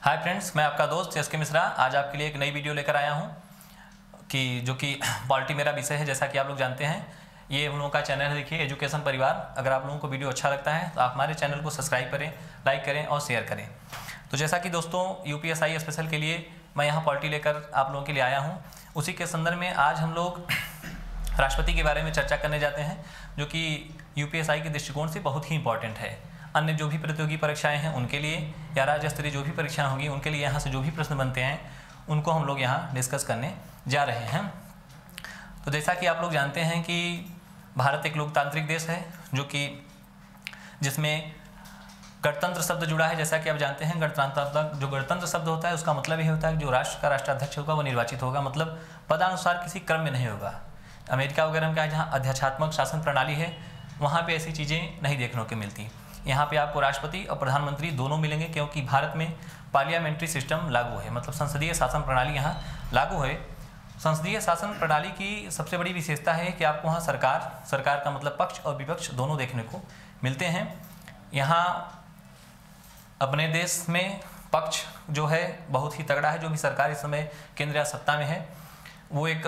Hi friends, मैं आपका दोस्त एस के मिश्रा आज आपके लिए एक नई वीडियो लेकर आया हूं कि जो कि पॉलिटी मेरा विषय है। जैसा कि आप लोग जानते हैं, ये हम लोगों का चैनल है, देखिए एजुकेशन परिवार। अगर आप लोगों को वीडियो अच्छा लगता है तो आप हमारे चैनल को सब्सक्राइब करें, लाइक करें और शेयर करें। तो जैसा कि दोस्तों यूपीएसआई स्पेशल के लिए मैं यहाँ पॉलिटी लेकर आप लोगों के लिए आया हूँ। उसी के संदर्भ में आज हम लोग राष्ट्रपति के बारे में चर्चा करने जाते हैं, जो कि यूपीएसआई के दृष्टिकोण से बहुत ही इंपॉर्टेंट है। अन्य जो भी प्रतियोगी परीक्षाएं हैं उनके लिए या राज्य स्तरीय जो भी परीक्षाएं होंगी उनके लिए यहाँ से जो भी प्रश्न बनते हैं उनको हम लोग यहाँ डिस्कस करने जा रहे हैं। तो जैसा कि आप लोग जानते हैं कि भारत एक लोकतांत्रिक देश है जिसमें गणतंत्र शब्द जुड़ा है। जैसा कि आप जानते हैं, जो गणतंत्र शब्द होता है उसका मतलब ये होता है कि जो राष्ट्र का राष्ट्राध्यक्ष होगा वो निर्वाचित होगा, मतलब पदानुसार किसी क्रम में नहीं होगा। अमेरिका वगैरह में क्या है, जहाँ अध्यक्षात्मक शासन प्रणाली है वहाँ पे ऐसी चीज़ें नहीं देखने को मिलती। यहाँ पे आपको राष्ट्रपति और प्रधानमंत्री दोनों मिलेंगे, क्योंकि भारत में पार्लियामेंट्री सिस्टम लागू है, मतलब संसदीय शासन प्रणाली यहाँ लागू है। संसदीय शासन प्रणाली की सबसे बड़ी विशेषता है कि आपको वहाँ सरकार का मतलब पक्ष और विपक्ष दोनों देखने को मिलते हैं। यहाँ अपने देश में पक्ष जो है बहुत ही तगड़ा है। जो भी सरकार इस समय केंद्रीय सत्ता में है वो एक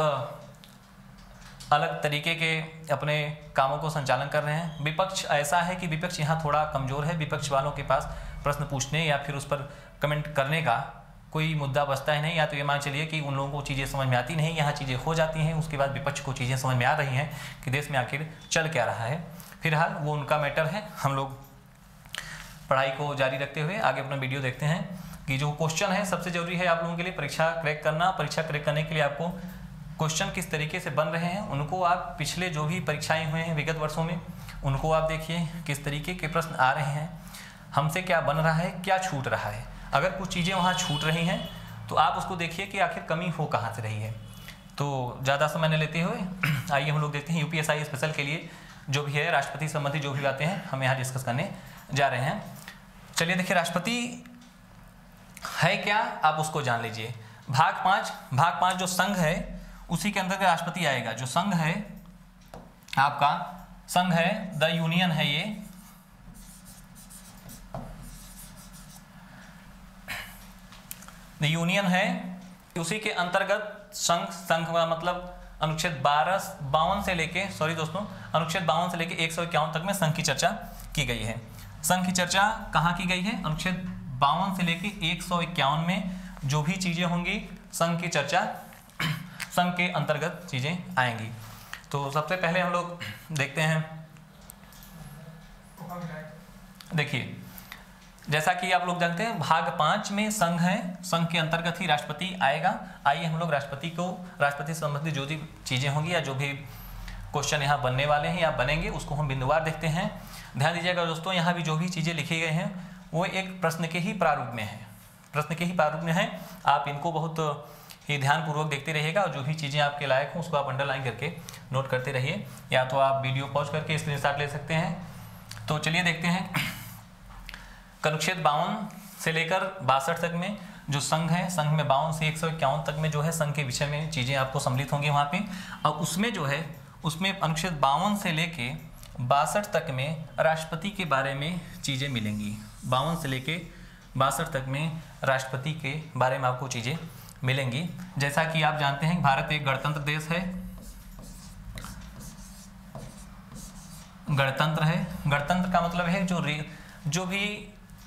अलग तरीके के अपने कामों को संचालन कर रहे हैं। विपक्ष ऐसा है कि विपक्ष यहाँ थोड़ा कमज़ोर है। विपक्ष वालों के पास प्रश्न पूछने या फिर उस पर कमेंट करने का कोई मुद्दा बचता है नहीं। या तो ये मान चलिए कि उन लोगों को चीज़ें समझ में आती नहीं, यहाँ चीज़ें हो जाती हैं, उसके बाद विपक्ष को चीज़ें समझ में आ रही हैं कि देश में आखिर चल क्या रहा है। फिलहाल वो उनका मैटर है। हम लोग पढ़ाई को जारी रखते हुए आगे अपना वीडियो देखते हैं कि जो क्वेश्चन है सबसे ज़रूरी है आप लोगों के लिए परीक्षा क्रैक करना। परीक्षा क्रैक करने के लिए आपको क्वेश्चन किस तरीके से बन रहे हैं उनको आप पिछले जो भी परीक्षाएं हुए हैं विगत वर्षों में उनको आप देखिए, किस तरीके के प्रश्न आ रहे हैं, हमसे क्या बन रहा है, क्या छूट रहा है। अगर कुछ चीज़ें वहाँ छूट रही हैं तो आप उसको देखिए कि आखिर कमी हो कहाँ से रही है। तो ज़्यादा समय न लेते हुए आइए हम लोग देखते हैं यूपीएसआई स्पेशल के लिए जो भी है राष्ट्रपति संबंधी जो भी बातें हैं हम यहाँ डिस्कस करने जा रहे हैं। चलिए देखिए, राष्ट्रपति है क्या आप उसको जान लीजिए। भाग पाँच जो संघ है उसी के अंदर राष्ट्रपति आएगा। जो संघ है आपका, संघ है द यूनियन है, ये द यूनियन है, उसी के अंतर्गत संघ का मतलब अनुच्छेद 52 से लेके अनुच्छेद 52 से लेके 151 तक में संघ की चर्चा की गई है। संघ की चर्चा कहाँ की गई है? अनुच्छेद 52 से लेके 151 में जो भी चीजें होंगी संघ की चर्चा संघ के अंतर्गत चीजें आएंगी। तो सबसे पहले हम लोग देखते हैं, देखिए जैसा कि आप लोग जानते हैं भाग 5 में संघ है, संघ के अंतर्गत ही राष्ट्रपति आएगा। आइए हम लोग राष्ट्रपति संबंधी जो भी चीजें होंगी या जो भी क्वेश्चन यहाँ बनने वाले हैं या बनेंगे उसको हम बिंदुवार देखते हैं। ध्यान दीजिएगा दोस्तों, यहाँ भी जो भी चीजें लिखी गई हैं वो एक प्रश्न के ही प्रारूप में है। आप इनको बहुत ही ध्यानपूर्वक देखते रहिएगा और जो भी चीज़ें आपके लायक हों उसको आप अंडरलाइन करके नोट करते रहिए, या तो आप वीडियो पॉज करके स्क्रीनशॉट ले सकते हैं। तो चलिए देखते हैं, अनुच्छेद 52 से लेकर 62 तक में जो संघ है, संघ में 52 से 151 तक में जो है संघ के विषय में चीज़ें आपको सम्मिलित होंगी वहाँ पे। और उसमें जो है उसमें अनुच्छेद 52 से लेके 62 तक में राष्ट्रपति के बारे में चीज़ें मिलेंगी। 52 से लेके 62 तक में राष्ट्रपति के बारे में आपको चीज़ें मिलेंगी। जैसा कि आप जानते हैं भारत एक गणतंत्र देश है, गणतंत्र का मतलब है जो भी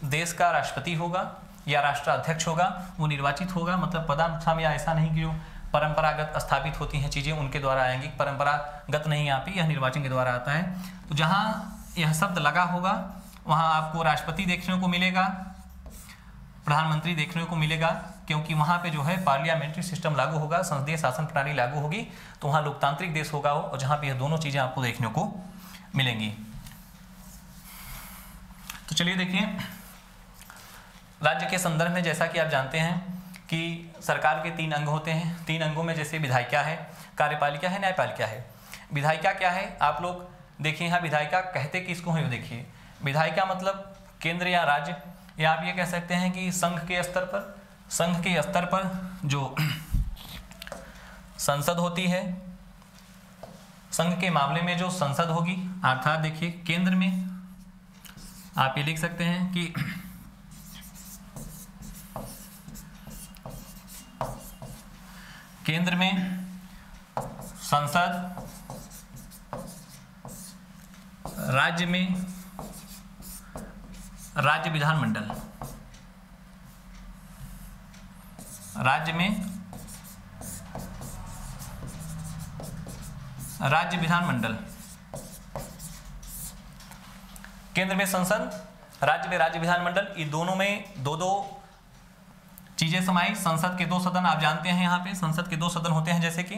देश का राष्ट्रपति होगा या राष्ट्राध्यक्ष होगा वो निर्वाचित होगा, मतलब पदानुक्रम या ऐसा नहीं कि जो परंपरागत स्थापित होती हैं चीज़ें उनके द्वारा आएंगी। परंपरागत नहीं आती, यह निर्वाचन के द्वारा आता है। तो जहाँ यह शब्द लगा होगा वहाँ आपको राष्ट्रपति देखने को मिलेगा, प्रधानमंत्री देखने को मिलेगा, क्योंकि वहाँ पे जो है पार्लियामेंट्री सिस्टम लागू होगा, संसदीय शासन प्रणाली लागू होगी। तो वहाँ लोकतांत्रिक देश होगा और जहाँ पे यह दोनों चीज़ें आपको देखने को मिलेंगी। तो चलिए देखिए, राज्य के संदर्भ में जैसा कि आप जानते हैं कि सरकार के 3 अंग होते हैं। 3 अंगों में जैसे विधायिका है, कार्यपालिका है, न्यायपालिका है। विधायिका क्या है आप लोग देखिए, यहाँ विधायिका कहते किसको है? देखिए, विधायिका मतलब केंद्र या राज्य, या आप ये कह सकते हैं कि संघ के स्तर पर जो संसद होती है, संघ के मामले में जो संसद होगी, अर्थात देखिए केंद्र में आप ये लिख सकते हैं कि केंद्र में संसद, राज्य में राज्य विधानमंडल, राज्य में राज्य विधानमंडल, केंद्र में संसद, राज्य में राज्य विधानमंडल, ये दोनों में दो दो चीजें समाई। संसद के 2 सदन आप जानते हैं, यहाँ पे संसद के 2 सदन होते हैं, जैसे कि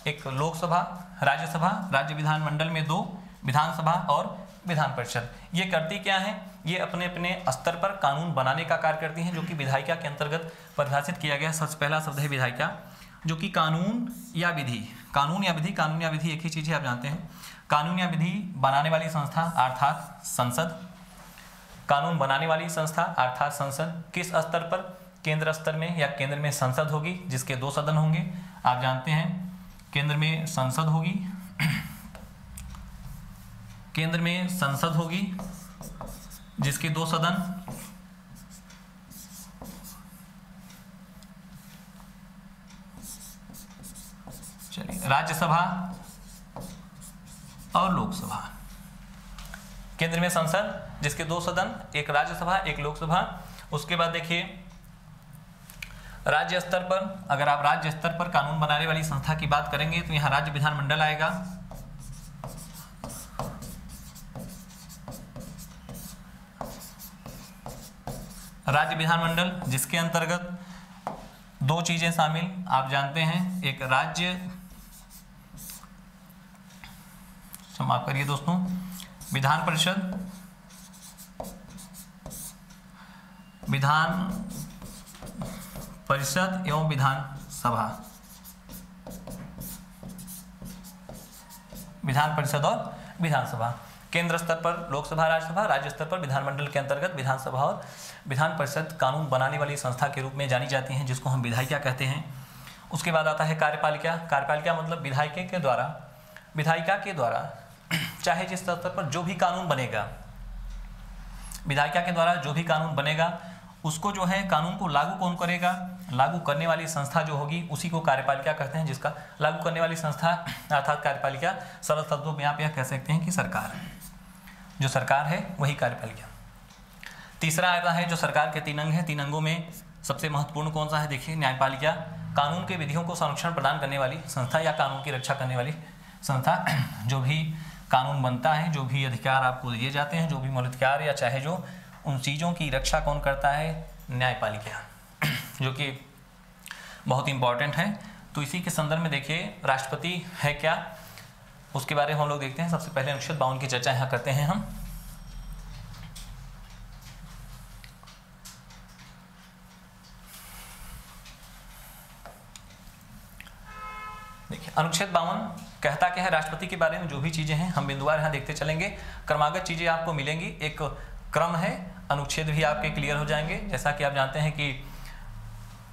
एक लोकसभा, राज्यसभा, राज्य विधानमंडल में 2, विधानसभा और विधान परिषद। ये करती क्या है, ये अपने अपने स्तर पर कानून बनाने का कार्य करती हैं, जो कि विधायिका के अंतर्गत परिभाषित किया गया। सबसे पहला शब्द है विधायिका, जो कि कानून या विधि, कानून या विधि एक ही चीज है, आप जानते हैं। कानून या विधि बनाने वाली संस्था अर्थात संसद, कानून बनाने वाली संस्था अर्थात संसद किस स्तर पर, केंद्र स्तर में या केंद्र में संसद होगी, जिसके 2 सदन होंगे, आप जानते हैं। केंद्र में संसद होगी, केंद्र में संसद होगी जिसके 2 सदन, चलिए, राज्यसभा और लोकसभा। केंद्र में संसद जिसके 2 सदन, एक राज्यसभा एक लोकसभा। उसके बाद देखिए राज्य स्तर पर, अगर आप राज्य स्तर पर कानून बनाने वाली संस्था की बात करेंगे तो यहाँ राज्य विधानमंडल आएगा, राज्य विधानमंडल जिसके अंतर्गत 2 चीजें शामिल, आप जानते हैं, एक राज्य, समाप्त करिए दोस्तों, विधान परिषद, विधान परिषद एवं विधानसभा, विधान परिषद और विधानसभा। केंद्र स्तर पर लोकसभा राज्यसभा, राज्य स्तर पर विधानमंडल के अंतर्गत विधानसभा और विधान परिषद कानून बनाने वाली संस्था के रूप में जानी जाती हैं, जिसको हम विधायिका कहते हैं। उसके बाद आता है कार्यपालिका। कार्यपालिका मतलब विधायिका के द्वारा चाहे जिस स्तर पर जो भी कानून बनेगा, विधायिका के द्वारा जो भी कानून बनेगा उसको जो है कानून को लागू कौन करेगा, लागू करने वाली संस्था जो होगी उसी को कार्यपालिका कहते हैं। जिसका लागू करने वाली संस्था अर्थात कार्यपालिका, सरल शब्दों में आप यह कह सकते हैं कि सरकार, जो सरकार है वही कार्यपालिका। तीसरा आता है जो सरकार के 3 अंग हैं, 3 अंगों में सबसे महत्वपूर्ण कौन सा है, देखिए न्यायपालिका, कानून के विधियों को संरक्षण प्रदान करने वाली संस्था या कानून की रक्षा करने वाली संस्था। जो भी कानून बनता है, जो भी अधिकार आपको दिए जाते हैं, जो भी मौलिकाधिकार या चाहे जो उन चीज़ों की रक्षा कौन करता है, न्यायपालिका, जो कि बहुत इंपॉर्टेंट है। तो इसी के संदर्भ में देखिए राष्ट्रपति है क्या, उसके बारे में हम लोग देखते हैं। सबसे पहले अनुच्छेद 52 की चर्चा यहाँ करते हैं हम। देखिए अनुच्छेद 52 कहता क्या है, राष्ट्रपति के बारे में जो भी चीजें हैं हम बिंदुवार यहाँ देखते चलेंगे। क्रमागत चीजें आपको मिलेंगी, एक क्रम है, अनुच्छेद भी आपके क्लियर हो जाएंगे। जैसा कि आप जानते हैं कि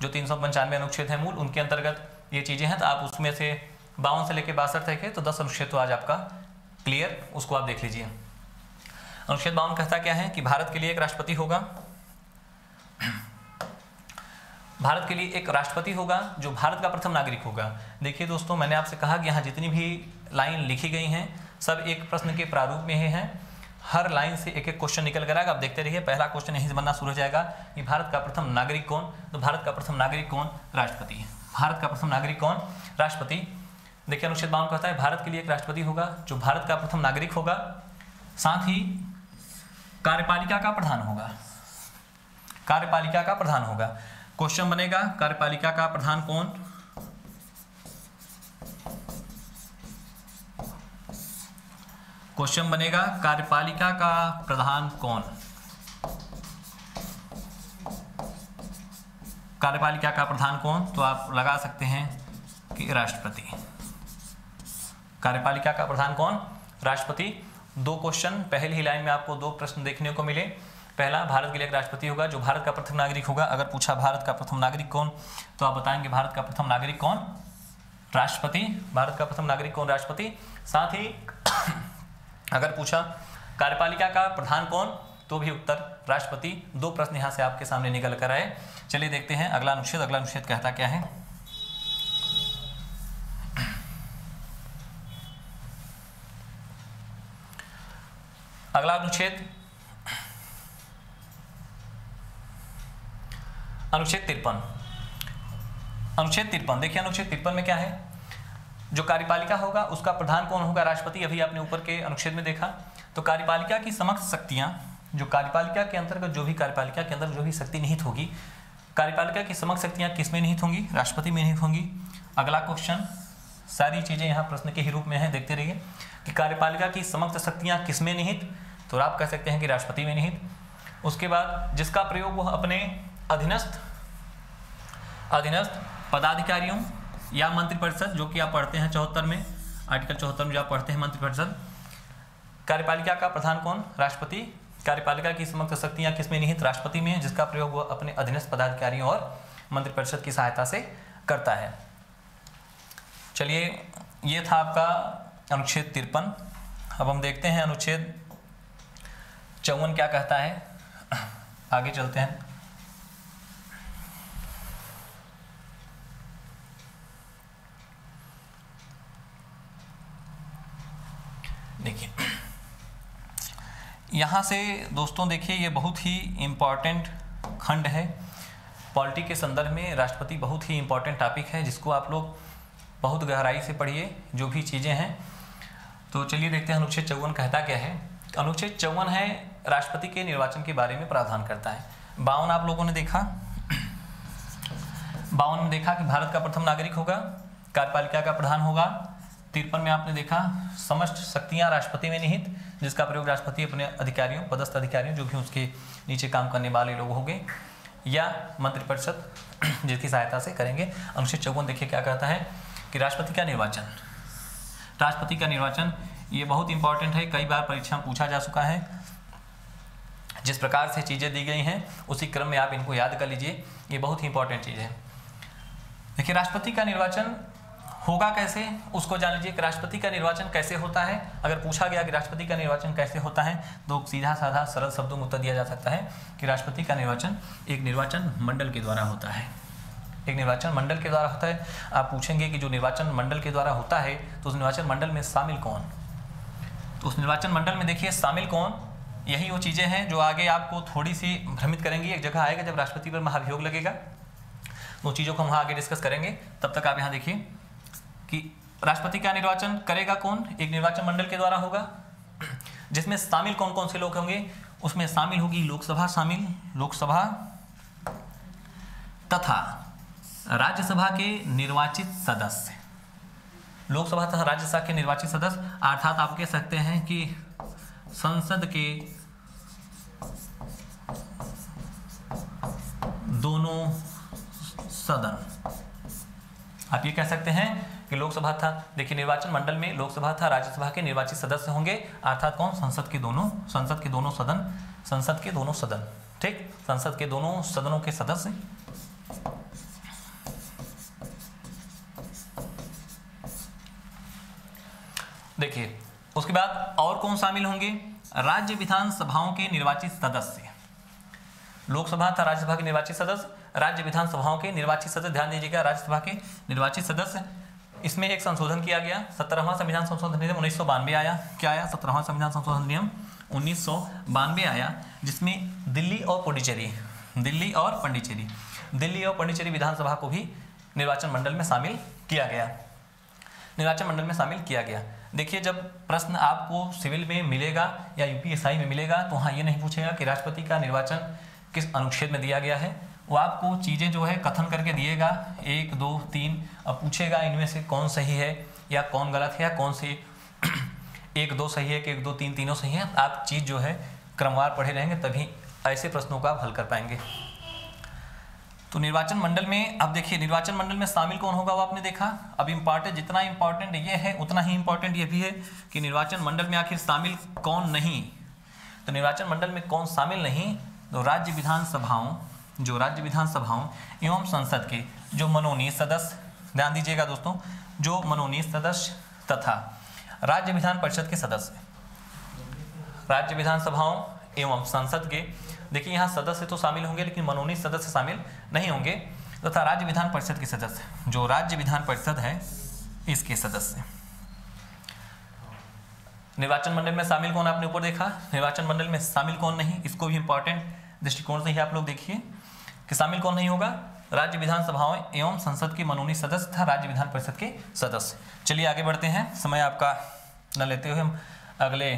जो 395 अनुच्छेद है मूल, उनके अंतर्गत ये चीजें हैं, तो आप उसमें से 52 से लेकर 62 तक है, तो 10 अनुच्छेद तो आज आपका क्लियर, उसको आप देख लीजिए। अनुच्छेद 52 कहता क्या है कि भारत के लिए एक राष्ट्रपति होगा, भारत के लिए एक राष्ट्रपति होगा जो भारत का प्रथम नागरिक होगा। देखिए दोस्तों, मैंने आपसे कहा कि यहाँ जितनी भी लाइन लिखी गई हैं सब एक प्रश्न के प्रारूप में ही हैं, हर लाइन से एक एक क्वेश्चन निकल कर आएगा। आप देखते रहिए, पहला क्वेश्चन यहीं से बनना शुरू हो जाएगा कि भारत का प्रथम नागरिक कौन, तो भारत का प्रथम नागरिक कौन, राष्ट्रपति। भारत का प्रथम नागरिक कौन, राष्ट्रपति। देखिए अनुच्छेद 52 कहता है भारत के लिए एक राष्ट्रपति होगा जो भारत का प्रथम नागरिक होगा, साथ ही कार्यपालिका का प्रधान होगा, कार्यपालिका का प्रधान होगा। क्वेश्चन बनेगा कार्यपालिका का प्रधान कौन, क्वेश्चन बनेगा कार्यपालिका का प्रधान कौन, कार्यपालिका का प्रधान कौन, तो आप लगा सकते हैं कि राष्ट्रपति। कार्यपालिका का प्रधान कौन, राष्ट्रपति। 2 क्वेश्चन पहली ही लाइन में आपको 2 प्रश्न देखने को मिले। पहला, भारत के लिए एक राष्ट्रपति होगा जो भारत का प्रथम नागरिक होगा। अगर पूछा भारत का प्रथम नागरिक कौन, तो आप बताएंगे भारत का प्रथम नागरिक कौन, राष्ट्रपति। भारत का प्रथम नागरिक कौन, राष्ट्रपति। साथ ही अगर पूछा कार्यपालिका का प्रधान कौन, तो भी उत्तर राष्ट्रपति। 2 प्रश्न यहाँ से आपके सामने निकल कर आए। चलिए देखते हैं अगला अनुच्छेद। अगला अनुच्छेद कहता क्या है, अनुच्छेद 53। अनुच्छेद 53 देखिए, अनुच्छेद 53 में क्या है, जो कार्यपालिका होगा उसका प्रधान कौन होगा, राष्ट्रपति। अभी आपने ऊपर के अनुच्छेद में देखा। तो कार्यपालिका की समस्त शक्तियां, जो कार्यपालिका के अंतर्गत जो भी कार्यपालिका के अंदर जो भी शक्ति निहित होगी, कार्यपालिका की समस्त शक्तियां किस में निहित होंगी, राष्ट्रपति में निहित होंगी। अगला क्वेश्चन, सारी चीजें यहाँ प्रश्न के ही रूप में है, देखते रहिए कि कार्यपालिका की समस्त शक्तियां किस में निहित, तो आप कह सकते हैं कि राष्ट्रपति में निहित। उसके बाद जिसका प्रयोग वह अपने अधीनस्थ पदाधिकारियों या मंत्रिपरिषद, जो कि आप पढ़ते हैं 74 में, आर्टिकल 74 में जो आप पढ़ते हैं मंत्रिपरिषद। कार्यपालिका का प्रधान कौन, राष्ट्रपति। कार्यपालिका की समस्त शक्तियां किसमें निहित, राष्ट्रपति में, जिसका प्रयोग वह अपने अधीनस्थ पदाधिकारियों और मंत्रिपरिषद की सहायता से करता है। चलिए, ये था आपका अनुच्छेद 53। अब हम देखते हैं अनुच्छेद 54 क्या कहता है, आगे चलते हैं। देखिए, यहाँ से दोस्तों देखिए, ये बहुत ही इम्पॉर्टेंट खंड है। पॉलिटी के संदर्भ में राष्ट्रपति बहुत ही इम्पॉर्टेंट टॉपिक है, जिसको आप लोग बहुत गहराई से पढ़िए, जो भी चीज़ें हैं। तो चलिए देखते हैं अनुच्छेद 54 कहता क्या है। अनुच्छेद 54 है राष्ट्रपति के निर्वाचन के बारे में प्रावधान करता है। 52 आप लोगों ने देखा, 52 में देखा कि भारत का प्रथम नागरिक होगा, कार्यपालिका का प्रधान होगा। 53 में आपने देखा समस्त शक्तियां राष्ट्रपति में निहित, जिसका प्रयोग राष्ट्रपति अपने अधिकारियों, पदस्थ अधिकारियों, जो भी उसके नीचे काम करने वाले लोग होंगे, या मंत्रिपरिषद जिसकी सहायता से करेंगे। अनुच्छेद 54 देखिए क्या कहता है कि राष्ट्रपति का निर्वाचन, राष्ट्रपति का निर्वाचन ये बहुत इंपॉर्टेंट है, कई बार परीक्षा में पूछा जा चुका है। जिस प्रकार से चीज़ें दी गई हैं उसी क्रम में आप इनको याद कर लीजिए, ये बहुत ही इंपॉर्टेंट चीज़ है। देखिए, राष्ट्रपति का निर्वाचन होगा कैसे, उसको जान लीजिए कि राष्ट्रपति का निर्वाचन कैसे होता है। अगर पूछा गया कि राष्ट्रपति का निर्वाचन कैसे होता है, तो सीधा साधा सरल शब्दों में उत्तर दिया जा सकता है कि राष्ट्रपति का निर्वाचन एक निर्वाचन मंडल के द्वारा होता है। एक निर्वाचन मंडल के द्वारा होता है। आप पूछेंगे कि जो निर्वाचन मंडल के द्वारा होता है, तो उस निर्वाचन मंडल में शामिल कौन, तो उस निर्वाचन मंडल में देखिए शामिल कौन, यही वो चीज़ें हैं जो आगे आपको थोड़ी सी भ्रमित करेंगी। एक जगह आएगा जब राष्ट्रपति पर महाभियोग लगेगा, तो चीज़ों को हम वहाँ आगे डिस्कस करेंगे। तब तक आप यहाँ देखिए कि राष्ट्रपति का निर्वाचन करेगा कौन, एक निर्वाचन मंडल के द्वारा होगा, जिसमें शामिल कौन कौन से लोग होंगे। उसमें शामिल होगी लोकसभा, शामिल लोकसभा तथा राज्यसभा के निर्वाचित सदस्य, लोकसभा तथा राज्यसभा के निर्वाचित सदस्य, अर्थात आप कह सकते हैं कि संसद के दोनों सदन। आप ये कह सकते हैं कि लोकसभा था, देखिए निर्वाचन मंडल में लोकसभा था, राज्यसभा के निर्वाचित सदस्य होंगे, अर्थात कौन, संसद के दोनों सदन, संसद के दोनों सदन, ठीक, संसद के दोनों सदनों के सदस्य। देखिए उसके बाद और कौन शामिल होंगे, राज्य विधानसभाओं के निर्वाचित सदस्य, लोकसभा था राज्यसभा के निर्वाचित सदस्य, राज्य विधानसभाओं के निर्वाचित सदस्य। ध्यान दीजिएगा, राज्यसभा के निर्वाचित सदस्य। इसमें एक संशोधन किया गया, 17वां संविधान संशोधन नियम 1992 आया। क्या आया, 17वां संविधान संशोधन नियम 1992 आया, जिसमें दिल्ली और पांडिचेरी विधानसभा को भी निर्वाचन मंडल में शामिल किया गया। देखिए, जब प्रश्न आपको सिविल में मिलेगा या यूपीएसआई में मिलेगा, तो हाँ ये नहीं पूछेगा कि राष्ट्रपति का निर्वाचन किस अनुच्छेद में दिया गया है। वो आपको चीज़ें जो है कथन करके दिएगा, 1 2 3, अब पूछेगा इनमें से कौन सही है या कौन गलत है, या कौन से 1 2 सही है कि 1 2 3 तीनों सही है। आप चीज़ जो है क्रमवार पढ़े रहेंगे, तभी ऐसे प्रश्नों को आप हल कर पाएंगे। तो निर्वाचन मंडल में, अब देखिए निर्वाचन मंडल में शामिल कौन होगा वो आपने देखा। अब इम्पॉर्टेंट, जितना इम्पॉर्टेंट ये है उतना ही इम्पॉर्टेंट ये भी है कि निर्वाचन मंडल में आखिर शामिल कौन नहीं। तो निर्वाचन मंडल में कौन शामिल नहीं, तो राज्य विधानसभाओं एवं संसद के जो मनोनीत सदस्य, ध्यान दीजिएगा दोस्तों, जो मनोनीत सदस्य तथा राज्य विधान परिषद के सदस्य, राज्य विधानसभाओं एवं संसद के, देखिए यहाँ सदस्य तो शामिल होंगे लेकिन मनोनीत सदस्य शामिल नहीं होंगे, तथा राज्य विधान परिषद के सदस्य, जो राज्य विधान परिषद है इसके सदस्य। निर्वाचन मंडल में शामिल कौन आपने ऊपर देखा, निर्वाचन मंडल में शामिल कौन नहीं, इसको भी इंपॉर्टेंट दृष्टिकोण से ही आप लोग देखिए कि शामिल कौन नहीं होगा, राज्य विधानसभाओं एवं संसद के मनोनीत सदस्य तथा राज्य विधान परिषद के सदस्य। चलिए आगे बढ़ते हैं, समय आपका न लेते हुए हम अगले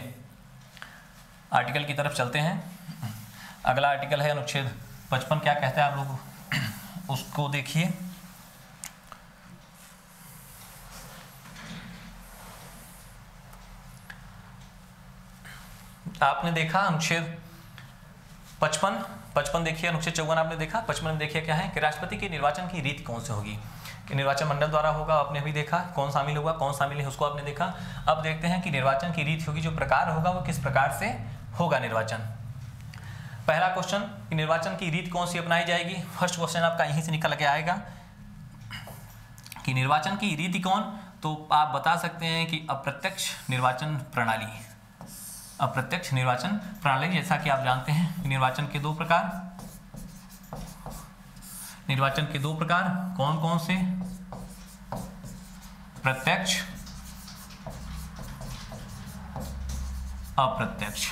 आर्टिकल की तरफ चलते हैं। अगला आर्टिकल है अनुच्छेद 55, क्या कहता है आप लोग उसको देखिए। आपने देखा अनुच्छेद 55 देखिए, अनुच्छेद 54 आपने देखा, 55 में देखिए क्या है कि राष्ट्रपति के निर्वाचन की रीति कौन से होगी, कि निर्वाचन मंडल द्वारा होगा, आपने भी देखा कौन शामिल होगा कौन शामिल है उसको आपने देखा। अब देखते हैं कि निर्वाचन की रीति होगी, जो प्रकार होगा वो किस प्रकार से होगा निर्वाचन। पहला क्वेश्चन कि निर्वाचन की रीति कौन सी अपनाई जाएगी, फर्स्ट क्वेश्चन आपका यहीं से निकल के आएगा कि निर्वाचन की रीति कौन, तो आप बता सकते हैं कि अप्रत्यक्ष निर्वाचन प्रणाली, अप्रत्यक्ष निर्वाचन प्रणाली। जैसा कि आप जानते हैं निर्वाचन के दो प्रकार कौन कौन से, प्रत्यक्ष अप्रत्यक्ष।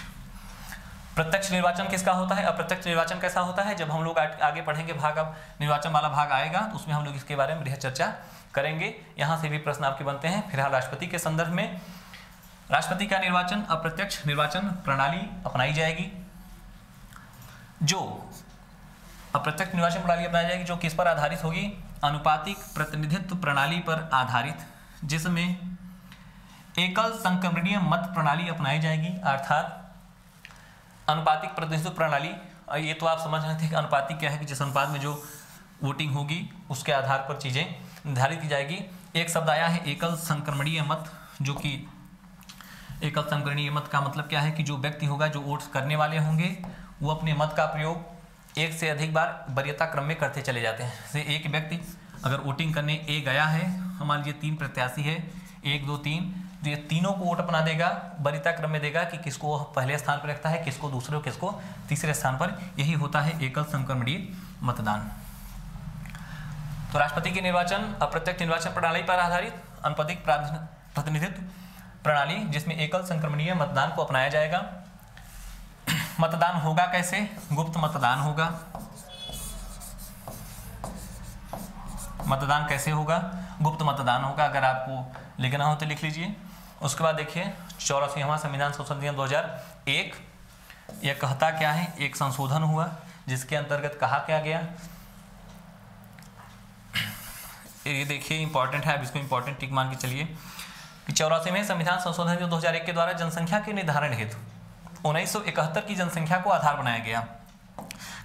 प्रत्यक्ष निर्वाचन किसका होता है, अप्रत्यक्ष निर्वाचन कैसा होता है, जब हम लोग आगे पढ़ेंगे भाग, अब निर्वाचन वाला भाग आएगा तो उसमें हम लोग इसके बारे में बृहद चर्चा करेंगे। यहाँ से भी प्रश्न आपके बनते हैं। फिलहाल राष्ट्रपति के संदर्भ में, राष्ट्रपति का निर्वाचन अप्रत्यक्ष निर्वाचन प्रणाली अपनाई जाएगी, जो अप्रत्यक्ष निर्वाचन प्रणाली अपनाई जाएगी जो किस पर आधारित होगी, अनुपातिक प्रतिनिधित्व प्रणाली पर आधारित, जिसमें एकल संक्रमणीय मत प्रणाली अपनाई जाएगी। अर्थात अनुपातिक प्रतिनिधित्व प्रणाली, ये तो आप समझ रहे थे कि अनुपातिक क्या है, कि जिस अनुपात में जो वोटिंग होगी उसके आधार पर चीजें निर्धारित की जाएगी। एक शब्द आया है एकल संक्रमणीय मत, जो कि एकल संक्रमणीय मत का मतलब क्या है कि जो व्यक्ति होगा, जो वोट करने वाले होंगे, वो अपने मत का प्रयोग एक से अधिक बार वरीयता क्रम में करते चले जाते हैं। जैसे एक व्यक्ति अगर वोटिंग करने ए गया है, मान लीजिए 3 प्रत्याशी है, 1 2 3, तो ये तीनों को वोट अपना देगा, वरीयता क्रम में देगा कि किसको पहले स्थान पर रखता है, किसको दूसरे, किसको तीसरे स्थान पर। यही होता है एकल संक्रमणीय मतदान। तो राष्ट्रपति के निर्वाचन अप्रत्यक्ष निर्वाचन प्रणाली पर आधारित अनुपातिक प्रतिनिधित्व प्रणाली, जिसमें एकल संक्रमणीय मतदान को अपनाया जाएगा। मतदान होगा कैसे, गुप्त मतदान होगा। मतदान कैसे होगा, गुप्त मतदान होगा। अगर आपको लिखना हो तो लिख लीजिए। उसके बाद देखिए 84वां संविधान संशोधन अधिनियम 2001, यह कहता क्या है, एक संशोधन हुआ जिसके अंतर्गत कहा क्या गया, ये देखिए इंपॉर्टेंट है, अब इसको इंपॉर्टेंट टिक मान के चलिए कि 84वें संविधान संशोधन अधिनियम 2001 के द्वारा जनसंख्या के निर्धारण हेतु 1971 की जनसंख्या को आधार बनाया गया।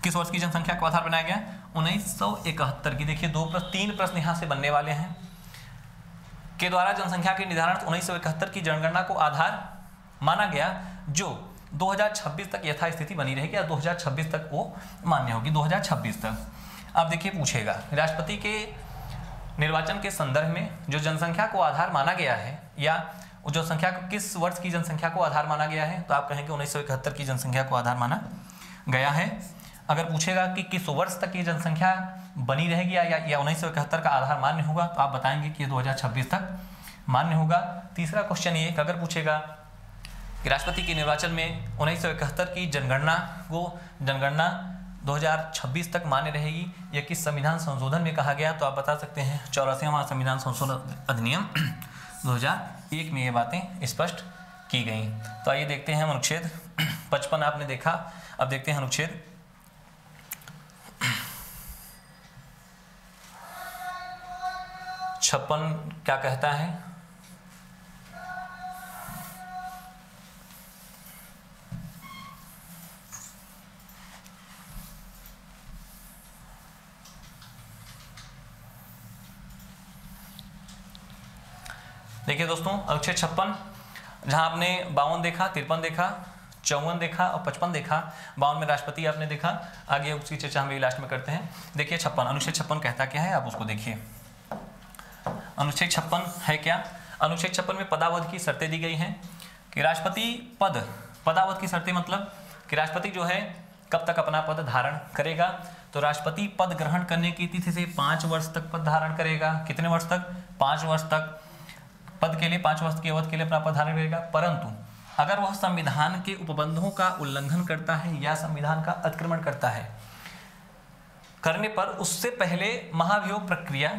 किस वर्ष की जनसंख्या को आधार बनाया गया, 1971 की। देखिए 3 प्रश्न यहाँ से बनने वाले हैं। के द्वारा जनसंख्या के निर्धारण 1971 की जनगणना को आधार माना गया, जो 2026 तक यथास्थिति बनी रहेगी, या 2026 तक वो मान्य होगी, 2026 तक। अब देखिए पूछेगा राष्ट्रपति के निर्वाचन के संदर्भ में जो जनसंख्या को आधार माना गया है, या जो संख्या किस वर्ष की जनसंख्या को आधार माना गया है, तो आप कहेंगे 1971 की जनसंख्या को आधार माना गया है। अगर पूछेगा कि किस वर्ष तक ये जनसंख्या बनी रहेगी या 1971 का आधार मान्य होगा, तो आप बताएंगे कि 2026 तक मान्य होगा। तीसरा क्वेश्चन ये अगर पूछेगा कि राष्ट्रपति के निर्वाचन में 1971 की जनगणना 2026 तक मान्य रहेगी, यह किस संविधान संशोधन में कहा गया, तो आप बता सकते हैं 84वां संविधान संशोधन अधिनियम 2001 में ये बातें स्पष्ट की गई। तो आइए देखते हैं अनुच्छेद 55 आपने देखा, अब देखते हैं अनुच्छेद 56 क्या कहता है। देखिए दोस्तों अनुच्छेद 56, जहां आपने 52 देखा, 53 देखा, 54 देखा और 55 देखा, 52 में राष्ट्रपति आपने देखा, आगे उसकी चर्चा हम लास्ट में करते हैं। देखिए 56 अनुच्छेद 56 कहता क्या है, आप उसको देखिए। अनुच्छेद 56 है क्या, अनुच्छेद 56 में पदावध की शर्तें दी गई हैं कि राष्ट्रपति पदावध की शर्तें मतलब कि राष्ट्रपति जो है कब तक अपना पद धारण करेगा, तो राष्ट्रपति पद ग्रहण करने की तिथि से 5 वर्ष तक पद धारण करेगा। कितने वर्ष तक, 5 वर्ष तक पद के लिए, 5 वर्ष के अवधि के लिए अपना पद धारण करेगा। परंतु अगर वह संविधान के उपबंधों का उल्लंघन करता है या संविधान का अतिक्रमण करता है, करने पर उससे पहले महाभियोग प्रक्रिया,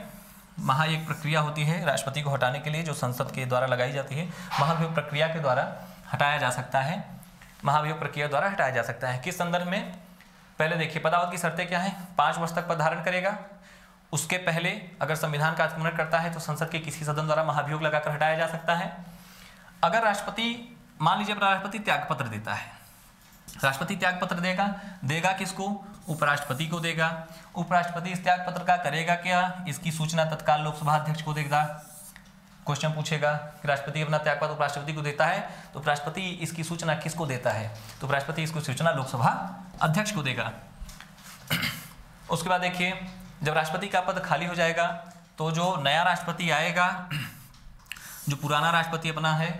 एक प्रक्रिया होती है राष्ट्रपति को हटाने के लिए जो संसद के द्वारा लगाई जाती है, महाभियोग प्रक्रिया के द्वारा हटाया जा सकता है। महाभियोग प्रक्रिया द्वारा हटाया जा सकता है। किस संदर्भ में? पहले देखिए पदावत की शर्तें क्या हैं। 5 वर्ष तक पद धारण करेगा। उसके पहले अगर संविधान का अतिक्रमण करता है तो संसद के किसी सदन द्वारा महाभियोग लगाकर हटाया जा सकता है। अगर राष्ट्रपति, मान लीजिए राष्ट्रपति त्यागपत्र देता है, राष्ट्रपति त्यागपत्र देगा किसको? उपराष्ट्रपति को देगा। उपराष्ट्रपति इस त्यागपत्र का करेगा क्या? इसकी सूचना तत्काल लोकसभा अध्यक्ष को देगा। क्वेश्चन पूछेगा कि राष्ट्रपति अपना त्यागपत्र उपराष्ट्रपति को देता है तो उपराष्ट्रपति इसकी सूचना किसको देता है? तो उपराष्ट्रपति इसको सूचना लोकसभा अध्यक्ष को देगा। उसके बाद देखिए जब राष्ट्रपति का पद खाली हो जाएगा तो जो नया राष्ट्रपति आएगा, जो पुराना राष्ट्रपति अपना है,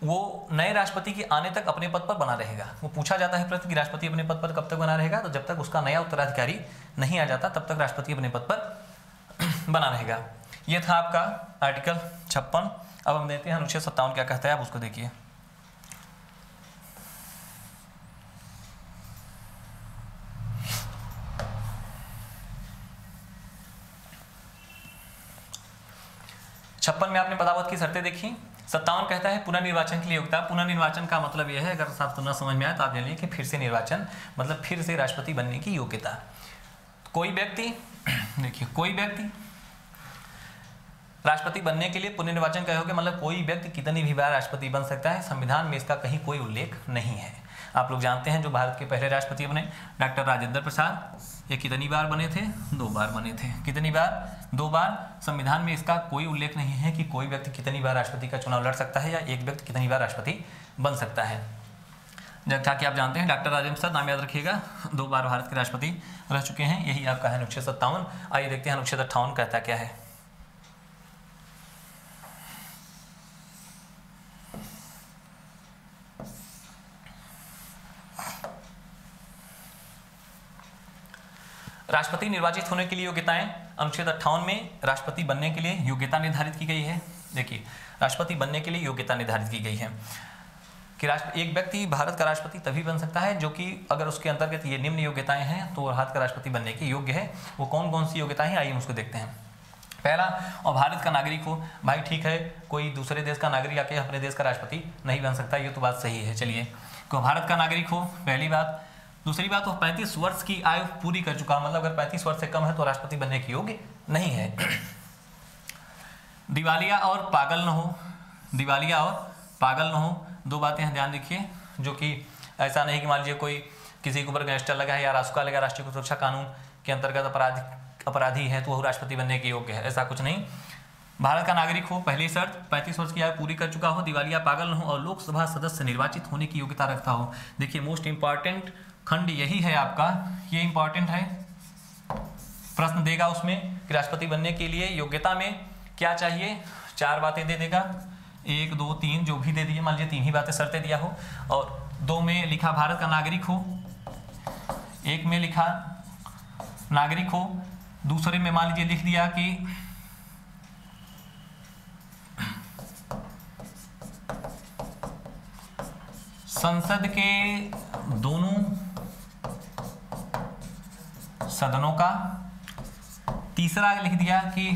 वो नए राष्ट्रपति के आने तक अपने पद पर बना रहेगा। वो पूछा जाता है प्रश्न कि राष्ट्रपति अपने पद पर कब तक बना रहेगा? तो जब तक उसका नया उत्तराधिकारी नहीं आ जाता तब तक राष्ट्रपति अपने पद पर बना रहेगा। ये था आपका आर्टिकल 56। अब हम देखते हैं अनुच्छेद 57 क्या कहता है, आप उसको देखिए। छप्पन में आपने पदावत की शर्तें देखी। 57 कहता है पुनर्निर्वाचन के लिए योग्यता। पुनर्निर्वाचन का मतलब यह है, अगर साफ न समझ में आए तो आप जानिए कि फिर से निर्वाचन मतलब फिर से राष्ट्रपति बनने की योग्यता। कोई व्यक्ति देखिए, कोई व्यक्ति राष्ट्रपति बनने के लिए पुनर्निर्वाचन का योग्य मतलब कोई व्यक्ति कितनी भी बार राष्ट्रपति बन सकता है। संविधान में इसका कहीं कोई उल्लेख नहीं है। आप लोग जानते हैं जो भारत के पहले राष्ट्रपति बने डॉक्टर राजेंद्र प्रसाद, ये कितनी बार बने थे? 2 बार बने थे। कितनी बार? 2 बार। संविधान में इसका कोई उल्लेख नहीं है कि कोई व्यक्ति कितनी बार राष्ट्रपति का चुनाव लड़ सकता है या एक व्यक्ति कितनी बार राष्ट्रपति बन सकता है। जैसा कि आप जानते हैं डॉक्टर राजेंद्र प्रसाद, नाम याद रखिएगा, 2 बार भारत के राष्ट्रपति रह चुके हैं। यही आपका है अनुच्छेद 57। आइए देखते हैं अनुच्छेद 58 कहता क्या है। राष्ट्रपति निर्वाचित होने के लिए योग्यताएं। अनुच्छेद 58 में राष्ट्रपति बनने के लिए योग्यता निर्धारित की गई है। देखिए राष्ट्रपति बनने के लिए योग्यता निर्धारित की गई है कि एक व्यक्ति भारत का राष्ट्रपति तभी बन सकता है जो कि अगर उसके अंतर्गत ये निम्न योग्यताएं हैं तो भारत का राष्ट्रपति बनने के योग्य है। वो कौन कौन सी योग्यताएं हैं, आइए हम उसको देखते हैं। पहला, और भारत का नागरिक हो। भाई ठीक है, कोई दूसरे देश का नागरिक आके अपने देश का राष्ट्रपति नहीं बन सकता, ये तो बात सही है। चलिए, तो भारत का नागरिक हो, पहली बात। दूसरी बात, वो 35 वर्ष की आयु पूरी कर चुका, मतलब अगर 35 वर्ष से कम है तो राष्ट्रपति बनने के योग्य नहीं है। दिवालिया और पागल न हो, दिवालिया और पागल न हो, 2 बातें ध्यान रखिए। जो कि ऐसा नहीं कि मान लीजिए कोई किसी के ऊपर गैंगस्टर लगा है या रासुका लगा, राष्ट्रीय सुरक्षा कानून के अंतर्गत अपराधी है तो वो राष्ट्रपति बनने के योग्य है, ऐसा कुछ नहीं। भारत का नागरिक हो, पहली शर्त 35 वर्ष की आयु पूरी कर चुका हो, दिवालिया पागल न हो और लोकसभा सदस्य निर्वाचित होने की योग्यता रखता हो। देखिए मोस्ट इंपॉर्टेंट खंड यही है आपका, ये इंपॉर्टेंट है। प्रश्न देगा उसमें कि राष्ट्रपति बनने के लिए योग्यता में क्या चाहिए, 4 बातें दे देगा, 1 2 3 जो भी दे दिए, मान लीजिए 3 ही बातें शर्तें दिया हो, और 2 में लिखा भारत का नागरिक हो, 1 में लिखा नागरिक हो, दूसरे में मान लीजिए लिख दिया कि संसद के दोनों सदनों का, तीसरा लिख दिया कि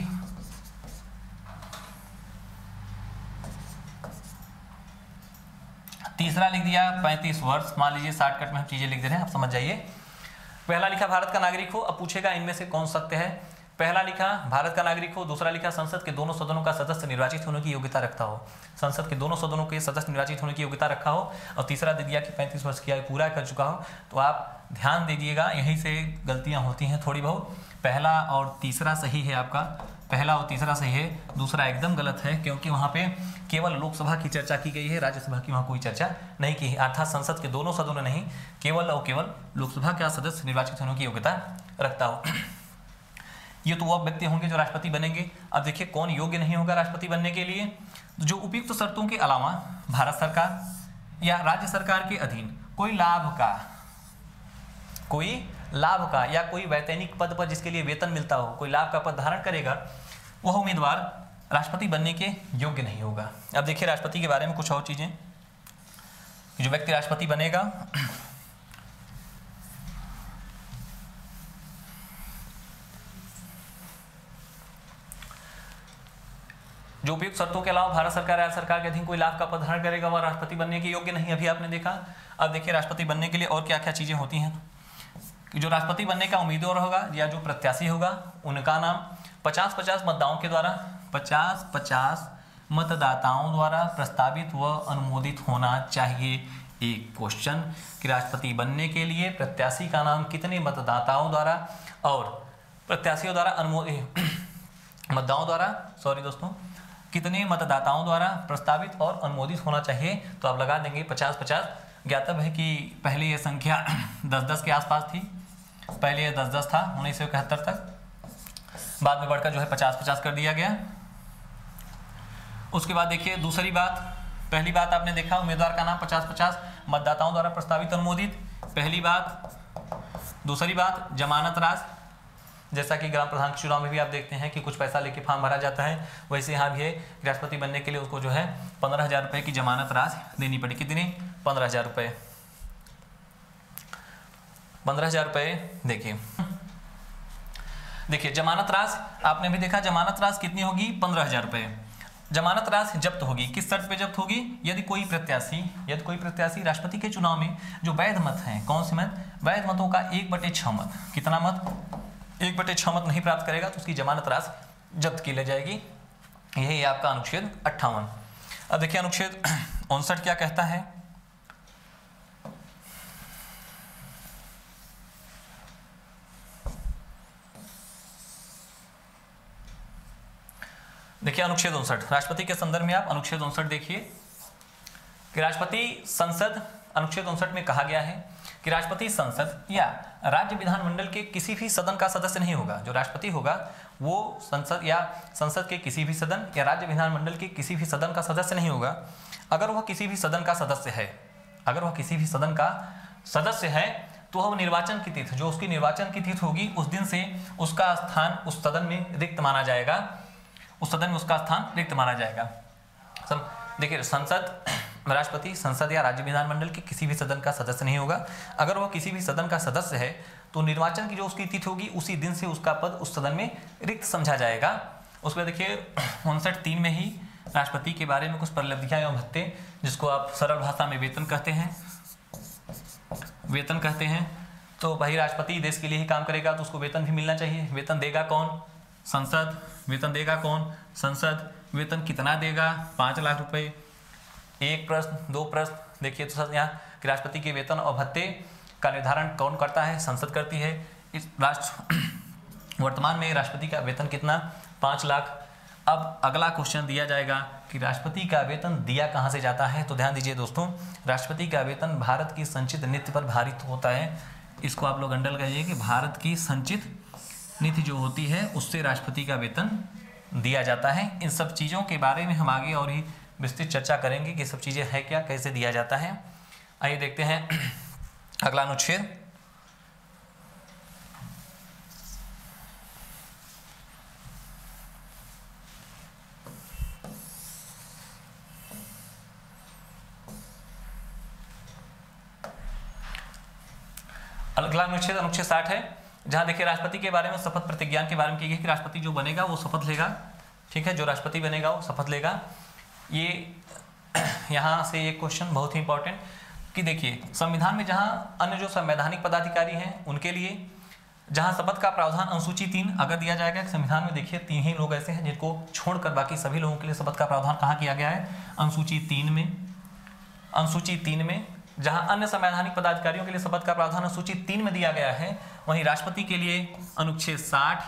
तीसरा लिख दिया 35 वर्ष, मान लीजिए शॉर्टकट में हम चीजें लिख दे रहे हैं, आप समझ जाइए। पहला लिखा भारत का नागरिक हो, अब पूछेगा इनमें से कौन सत्य है। पहला लिखा भारत का नागरिक हो, दूसरा लिखा संसद के दोनों सदनों का सदस्य निर्वाचित होने की योग्यता रखता हो, संसद के दोनों सदनों के सदस्य निर्वाचित होने की योग्यता रखा हो, और तीसरा दे दिया कि 35 वर्ष की आयु पूरा कर चुका हो। तो आप ध्यान दीजिएगा, यहीं से गलतियां होती हैं थोड़ी बहुत। पहला और तीसरा सही है आपका, पहला और तीसरा सही है, दूसरा एकदम गलत है, क्योंकि वहाँ पे केवल लोकसभा की चर्चा की गई है, राज्यसभा की वहाँ कोई चर्चा नहीं की है। अर्थात संसद के दोनों सदनों नहीं, केवल और केवल लोकसभा का सदस्य निर्वाचित होने की योग्यता रखता हो। ये तो वो व्यक्ति होंगे जो राष्ट्रपति बनेंगे। अब देखिए कौन योग्य नहीं होगा राष्ट्रपति बनने के लिए। जो उपयुक्त शर्तों के अलावा भारत सरकार या राज्य सरकार के अधीन कोई लाभ का या कोई वैतनिक पद पर जिसके लिए वेतन मिलता हो, कोई लाभ का पद धारण करेगा, वह उम्मीदवार राष्ट्रपति बनने के योग्य नहीं होगा। अब देखिए राष्ट्रपति के बारे में कुछ और चीजें जो व्यक्ति राष्ट्रपति बनेगा जो उपयुक्त शर्तों के अलावा भारत सरकार राज्य सरकार के अधीन कोई लाभ का पद धारण करेगा वह राष्ट्रपति बनने के योग्य नहीं। अभी आपने देखा। अब देखिए राष्ट्रपति बनने के लिए और क्या क्या चीजें होती हैं। जो राष्ट्रपति बनने का उम्मीदवार होगा या जो प्रत्याशी होगा उनका नाम 50-50 मतदाताओं के द्वारा 50-50 मतदाताओं द्वारा प्रस्तावित व अनुमोदित होना चाहिए। एक क्वेश्चन कि राष्ट्रपति बनने के लिए प्रत्याशी का नाम कितने मतदाताओं द्वारा और प्रत्याशियों द्वारा अनुमोदित मतदाताओं द्वारा कितने मतदाताओं द्वारा प्रस्तावित और अनुमोदित होना चाहिए। तो आप लगा देंगे 50-50। ज्ञातव्य है कि पहले ये संख्या 10-10 के आसपास थी। पहले ये 10-10 था 1971 तक, बाद में बढ़कर जो है 50-50 कर दिया गया। उसके बाद देखिए दूसरी बात, पहली बात आपने देखा उम्मीदवार का नाम 50-50 मतदाताओं द्वारा प्रस्तावित अनुमोदित, पहली बात। दूसरी बात जमानत राशि, जैसा कि ग्राम प्रधान के चुनाव में भी आप देखते हैं कि कुछ पैसा लेके फॉर्म भरा जाता है, वैसे यहाँ भी है राष्ट्रपति बनने के लिए उसको जो है 15,000 रुपये की जमानत राशि देनी पड़ी। कितनी? 15,000 रुपये। 15,000 रुपये। देखिए जमानत राशि आपने भी देखा, जमानत राशि कितनी होगी? 15,000 रुपये। जमानत राशि जब्त होगी, किस शर्त पे जब्त होगी? यदि कोई प्रत्याशी राष्ट्रपति के चुनाव में जो वैध मत हैं, कौन से मत? वैध मतों का 1/6 मत, कितना मत? 1/6 मत नहीं प्राप्त करेगा तो उसकी जमानत राशि जब्त की ले जाएगी। यही है आपका अनुच्छेद 58। अब देखिए अनुच्छेद 59 क्या कहता है। देखिए अनुच्छेद 59 राष्ट्रपति के संदर्भ में आप अनुच्छेद 59 देखिए कि राष्ट्रपति संसद, अनुच्छेद 59 में कहा गया है कि राष्ट्रपति संसद या राज्य विधानमंडल के किसी भी सदन का सदस्य नहीं होगा। जो राष्ट्रपति होगा वो संसद के किसी भी सदन या राज्य विधानमंडल के किसी भी सदन का सदस्य नहीं होगा। अगर वह किसी भी सदन का सदस्य है तो वह निर्वाचन की तिथि, जो उसकी निर्वाचन की तिथि होगी उस दिन से उसका स्थान उस सदन में रिक्त माना जाएगा। सब देखिए राष्ट्रपति संसद या राज्य विधानमंडल के किसी भी सदन का सदस्य नहीं होगा। अगर वह किसी भी सदन का सदस्य है तो निर्वाचन की जो उसकी तिथि होगी उसी दिन से उसका पद उस सदन में रिक्त समझा जाएगा। उसके बाद देखिए 59(3) में ही राष्ट्रपति के बारे में कुछ प्रलब्धियां एवं भत्ते, जिसको आप सरल भाषा में वेतन कहते हैं। तो भाई राष्ट्रपति देश के लिए ही काम करेगा तो उसको वेतन भी मिलना चाहिए। वेतन देगा कौन? संसद। वेतन देगा कौन? संसद। वेतन कितना देगा? 5 लाख रुपए। एक प्रश्न, 2 प्रश्न। देखिए तो यहाँ कि राष्ट्रपति के वेतन और भत्ते का निर्धारण कौन करता है? संसद करती है। इस वर्तमान में राष्ट्रपति का वेतन कितना? 5 लाख। अब अगला क्वेश्चन दिया जाएगा कि राष्ट्रपति का वेतन दिया कहाँ से जाता है। तो ध्यान दीजिए दोस्तों, राष्ट्रपति का वेतन भारत की संचित नीति पर भारित होता है। इसको आप लोग अंडर करिए कि भारत की संचित नीति जो होती है उससे राष्ट्रपति का वेतन दिया जाता है। इन सब चीज़ों के बारे में हम आगे और ही विस्तृत चर्चा करेंगे कि सब चीज़ें है क्या, कैसे दिया जाता है। आइए देखते हैं अगला अनुच्छेद। अगला अनुच्छेद 60 है, जहां देखिए राष्ट्रपति के बारे में शपथ प्रतिज्ञान के बारे में की गई कि राष्ट्रपति जो बनेगा वो शपथ लेगा। ठीक है, जो राष्ट्रपति बनेगा वो शपथ लेगा। ये यहाँ से एक क्वेश्चन बहुत ही इंपॉर्टेंट कि देखिए संविधान में जहाँ अन्य जो संवैधानिक पदाधिकारी हैं उनके लिए जहाँ शपथ का प्रावधान अनुसूची 3 अगर दिया जाएगा, संविधान में देखिए 3 ही लोग ऐसे हैं जिनको छोड़कर बाकी सभी लोगों के लिए शपथ का प्रावधान कहाँ किया गया है? अनुसूची 3 में। जहाँ अन्य संवैधानिक पदाधिकारियों के लिए शपथ का प्रावधान अनुसूची 3 में दिया गया है, वहीं राष्ट्रपति के लिए अनुच्छेद 60,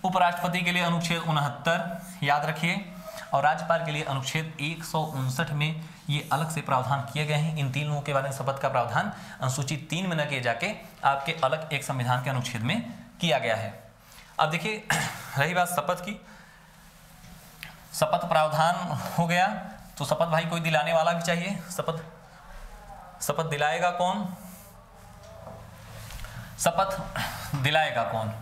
उपराष्ट्रपति के लिए अनुच्छेद 69 याद रखिए, और राज्यपाल के लिए अनुच्छेद 159 में ये अलग से प्रावधान किए गए हैं। इन 3 लोगों के बारे में शपथ का प्रावधान अनुसूची 3 में न किए जाके आपके अलग एक संविधान के अनुच्छेद में किया गया है। अब देखिए रही बात शपथ की, शपथ प्रावधान हो गया तो शपथ भाई कोई दिलाने वाला भी चाहिए। शपथ दिलाएगा कौन? शपथ दिलाएगा कौन?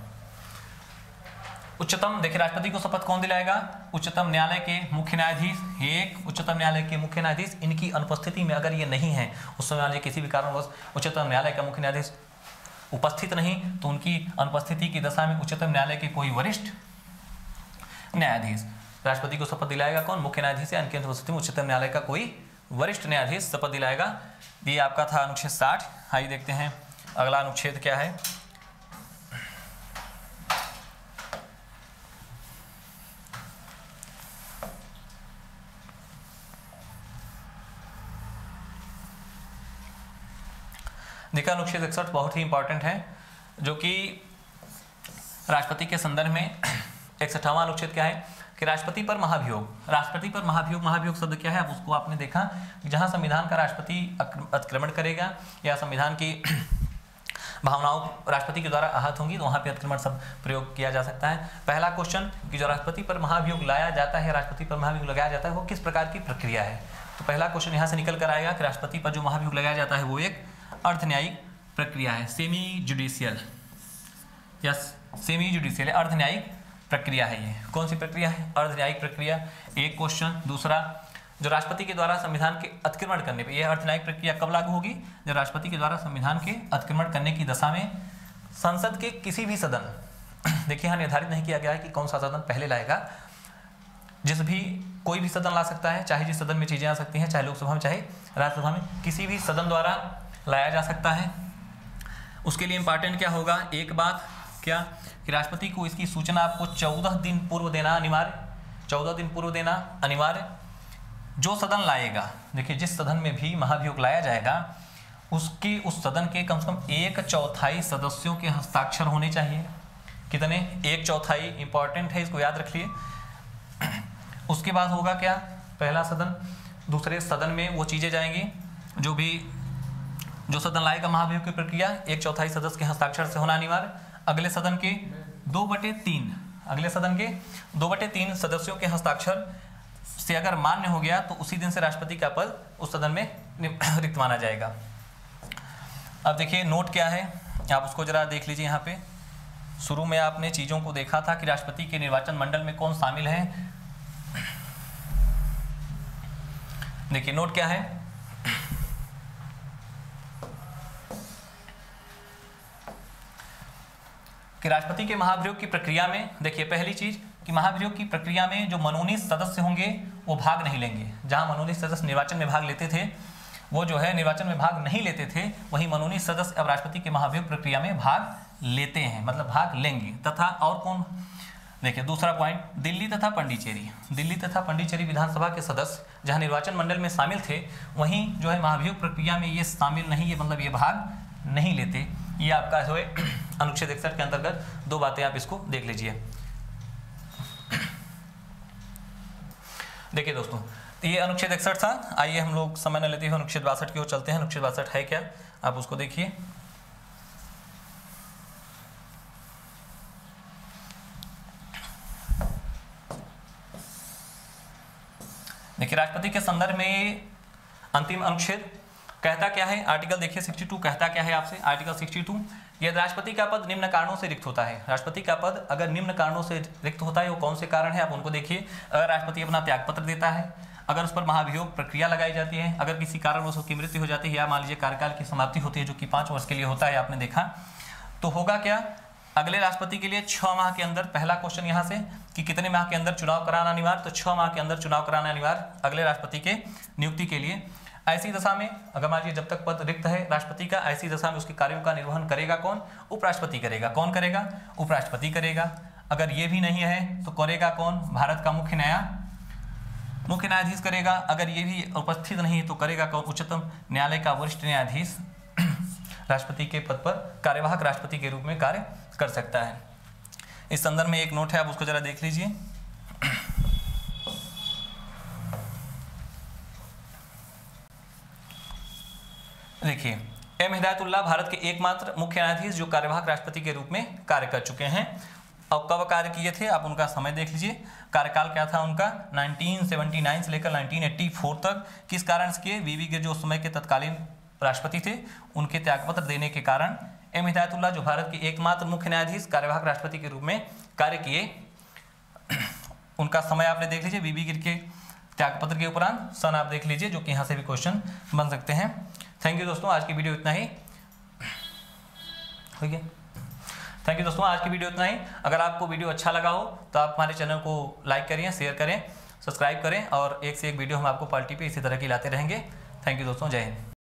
उच्चतम, देखिए राष्ट्रपति को शपथ कौन दिलाएगा? उच्चतम न्यायालय के मुख्य न्यायाधीश, एक उच्चतम न्यायालय के मुख्य न्यायाधीश, इनकी अनुपस्थिति में अगर ये नहीं है, उस समय किसी भी कारणवश उच्चतम न्यायालय का मुख्य न्यायाधीश उपस्थित नहीं, तो उनकी अनुपस्थिति की दशा में उच्चतम न्यायालय के कोई वरिष्ठ न्यायाधीश, राष्ट्रपति को शपथ दिलाएगा कौन? मुख्य न्यायाधीश, या इनकी अनुपस्थिति में उच्चतम न्यायालय का कोई वरिष्ठ न्यायाधीश शपथ दिलाएगा। ये आपका था अनुच्छेद 60। आइए देखते हैं अगला अनुच्छेद क्या है। देखा अनुच्छेद 61 बहुत ही इंपॉर्टेंट है, जो कि राष्ट्रपति के संदर्भ में 61वां अनुच्छेद क्या है कि राष्ट्रपति पर महाभियोग। राष्ट्रपति पर महाभियोग, महाभियोग शब्द क्या है? अब उसको आपने देखा कि जहां संविधान का राष्ट्रपति अतिक्रमण करेगा या संविधान की भावनाओं राष्ट्रपति के द्वारा आहत होंगी, तो वहां पे अतिक्रमण शब्द प्रयोग किया जा सकता है। पहला क्वेश्चन कि जो राष्ट्रपति पर महाभियोग लाया जाता है, राष्ट्रपति पर महाभियोग लगाया जाता है, वो किस प्रकार की प्रक्रिया है? तो पहला क्वेश्चन यहाँ से निकल कर आएगा कि राष्ट्रपति पर जो महाभियोग लगाया जाता है वो एक अर्ध न्यायिक प्रक्रिया है, सेमी जुडिशियल या सेमी जुडिशियल अर्ध न्यायिक प्रक्रिया है। ये कौन सी प्रक्रिया है? अर्ध न्यायिक प्रक्रिया, एक क्वेश्चन। दूसरा, जो राष्ट्रपति के द्वारा संविधान के अतिक्रमण करने पे, यह अर्ध न्यायिक प्रक्रिया कब लागू होगी? जब राष्ट्रपति के द्वारा संविधान के अतिक्रमण करने की दशा में संसद के किसी भी सदन, देखिए यहाँ निर्धारित नहीं किया गया है कि कौन सा सदन पहले लाएगा, जिस भी कोई भी सदन ला सकता है, चाहे जिस सदन में चीजें आ सकती हैं, चाहे लोकसभा में चाहे राज्यसभा में, किसी भी सदन द्वारा लाया जा सकता है। उसके लिए इंपॉर्टेंट क्या होगा? एक बात क्या कि राष्ट्रपति को इसकी सूचना आपको 14 दिन पूर्व देना अनिवार्य, 14 दिन पूर्व देना अनिवार्य। जो सदन लाएगा, देखिए जिस सदन में भी महाभियोग लाया जाएगा, उसकी उस सदन के कम से कम 1/4 सदस्यों के हस्ताक्षर होने चाहिए। कितने? 1/4। इंपॉर्टेंट है, इसको याद रखिए। उसके बाद होगा क्या? पहला सदन, दूसरे सदन में वो चीजें जाएंगी जो सदन लाएगा महाभियोग की प्रक्रिया, 1/4 सदस्य के हस्ताक्षर से होना अनिवार्य। अगले सदन के 2/3, अगले सदन के 2/3 सदस्यों के हस्ताक्षर से अगर मान्य हो गया, तो उसी दिन से राष्ट्रपति का पद उस सदन में रिक्त माना जाएगा। अब देखिए नोट क्या है, आप उसको जरा देख लीजिए। यहाँ पे शुरू में आपने चीजों को देखा था कि राष्ट्रपति के निर्वाचन मंडल में कौन शामिल है। देखिए नोट क्या है कि राष्ट्रपति के महाभियोग की प्रक्रिया में, देखिए पहली चीज कि महाभियोग की प्रक्रिया में जो मनोनीत सदस्य होंगे वो भाग नहीं लेंगे। जहां मनोनीत सदस्य निर्वाचन में भाग लेते थे, वो जो है निर्वाचन में भाग नहीं लेते थे, वही मनोनीत सदस्य अब राष्ट्रपति के महाभियोग प्रक्रिया में भाग लेते हैं, मतलब भाग लेंगे। तथा और कौन? देखिए दूसरा पॉइंट, दिल्ली तथा पांडिचेरी, दिल्ली तथा पांडिचेरी विधानसभा के सदस्य जहां निर्वाचन मंडल में शामिल थे, वहीं जो है महाभियोग प्रक्रिया में ये शामिल नहीं, ये मतलब ये भाग नहीं लेते। ये आपका जो है अनुच्छेद 61 के अंतर्गत दो बातें, आप इसको देख लीजिए। देखिए दोस्तों, ये अनुच्छेद 61 था। आइए हम लोग समय न लेते हुए अनुच्छेद 62 की ओर चलते हैं। अनुच्छेद 62 है क्या, आप उसको देखिए। देखिए राष्ट्रपति के संदर्भ में अंतिम अनुच्छेद कहता क्या है? आर्टिकल देखिए 62 कहता क्या है आपसे? आर्टिकल 62, यदि राष्ट्रपति का पद निम्न कारणों से रिक्त होता है, राष्ट्रपति का पद अगर निम्न कारणों से रिक्त होता है, वो कौन से कारण है आप उनको देखिए। अगर राष्ट्रपति अपना त्यागपत्र देता है, अगर उस पर महाभियोग प्रक्रिया लगाई जाती है, अगर किसी कारणवश उसकी मृत्यु हो जाती है, या मान लीजिए कार्यकाल की समाप्ति होती है जो कि 5 वर्ष के लिए होता है, आपने देखा, तो होगा क्या? अगले राष्ट्रपति के लिए 6 माह के अंदर, पहला क्वेश्चन यहाँ से कि कितने माह के अंदर चुनाव कराना अनिवार्य, तो 6 माह के अंदर चुनाव कराना अनिवार्य अगले राष्ट्रपति के नियुक्ति के लिए। ऐसी दशा में अगर मान लीजिए जब तक पद रिक्त है राष्ट्रपति का, ऐसी दशा में उसके कार्यों का निर्वहन करेगा कौन? उपराष्ट्रपति करेगा। कौन करेगा? उपराष्ट्रपति करेगा। अगर ये भी नहीं है तो करेगा कौन? भारत का मुख्य न्यायाधीश करेगा। अगर ये भी उपस्थित नहीं तो करेगा कौन? उच्चतम न्यायालय का वरिष्ठ न्यायाधीश राष्ट्रपति के पद पर कार्यवाहक राष्ट्रपति के रूप में कार्य कर सकता है। इस संदर्भ में एक नोट है, आप उसको जरा देख लीजिए। देखिए, एम हिदायतुल्लाह भारत के एकमात्र मुख्य न्यायाधीश जो कार्यवाहक राष्ट्रपति के रूप में कार्य कर चुके हैं। और कब कार्य किए थे आप उनका समय देख लीजिए। कार्यकाल क्या था उनका? 1979 से लेकर 1984 तक। किस कारण से किए? वीवी गिर जो उस समय के तत्कालीन राष्ट्रपति थे, उनके त्यागपत्र देने के कारण एम हिदायतुल्लाह जो भारत के एकमात्र मुख्य न्यायाधीश कार्यवाहक राष्ट्रपति के रूप में कार्य किए, उनका समय आपने देख लीजिए, बीबी गिर के त्यागपत्र के उपरांत सन आप देख लीजिए, जो कि यहाँ से भी क्वेश्चन बन सकते हैं। थैंक यू दोस्तों, आज की वीडियो इतना ही। ठीक है, थैंक यू दोस्तों, आज की वीडियो इतना ही। अगर आपको वीडियो अच्छा लगा हो तो आप हमारे चैनल को लाइक करें, शेयर करें, सब्सक्राइब करें, और एक से एक वीडियो हम आपको पॉलिटी पे इसी तरह की लाते रहेंगे। थैंक यू दोस्तों, जय हिंद।